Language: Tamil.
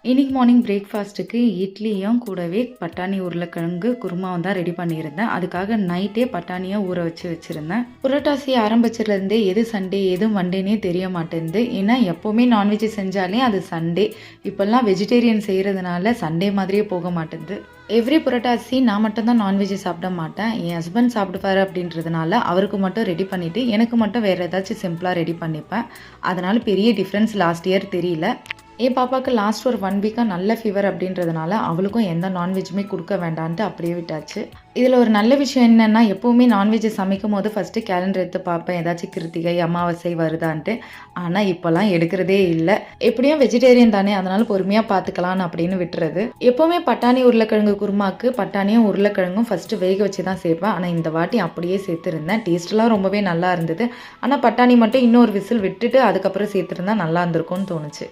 இன்னைக்கு மார்னிங் பிரேக்ஃபாஸ்ட்டுக்கு இட்லியும் கூடவே பட்டாணி உருளைக்கிழங்கு குருமாவும் தான் ரெடி பண்ணியிருந்தேன். அதுக்காக நைட்டே பட்டாணியை ஊற வச்சுருந்தேன். புரட்டாசி ஆரம்பிச்சதுலேருந்தே எது சண்டே எது மண்டேனே தெரிய மாட்டேங்குது. ஏன்னா எப்போவுமே நான்வெஜ் செஞ்சாலே அது சண்டே. இப்போல்லாம் வெஜிடேரியன் செய்கிறதுனால சண்டே மாதிரியே போக மாட்டேங்குது. எவ்ரி புரட்டாசி நான் மட்டும்தான் நான்வெஜ் சாப்பிட மாட்டேன். என் ஹஸ்பண்ட் சாப்பிடுவாரு அப்படின்றதுனால அவருக்கு மட்டும் ரெடி பண்ணிவிட்டு எனக்கு மட்டும் வேறு ஏதாச்சும் சிம்பிளாக ரெடி பண்ணிப்பேன். அதனால் பெரிய டிஃப்ரென்ஸ் லாஸ்ட் இயர் தெரியல. என் பாப்பாவுக்கு லாஸ்ட் ஒரு 1 வீக்காக நல்ல ஃபீவர் அப்படின்றதுனால அவளுக்கும் எந்த நான்வெஜ்ஜுமே கொடுக்க வேண்டான்ட்டு அப்படியே விட்டாச்சு. இதில் ஒரு நல்ல விஷயம் என்னென்னா, எப்போவுமே நான்வெஜ் சமைக்கும் போது ஃபஸ்ட்டு கேலண்டர் எடுத்து பார்ப்பேன், ஏதாச்சும் கிருத்திகை அமாவாசை வருதான்ட்டு. ஆனால் இப்போல்லாம் எடுக்கிறதே இல்லை. எப்படியும் வெஜிடேரியன் தானே, அதனால் பொறுமையாக பார்த்துக்கலான்னு அப்படின்னு விட்டுறது. எப்போவுமே பட்டாணி உருளைக்கிழங்கு குருமாக்கு பட்டாணியும் உருளைக்கிழங்கும் ஃபஸ்ட்டு வேக வச்சு தான் சேர்ப்பேன். ஆனால் இந்த வாட்டி அப்படியே சேர்த்துருந்தேன். டேஸ்ட்லாம் ரொம்பவே நல்லா இருந்தது. ஆனால் பட்டாணி மட்டும் இன்னொரு விசில் விட்டுட்டு அதுக்கப்புறம் சேர்த்துருந்தா நல்லா இருந்திருக்கும்னு தோணுச்சு.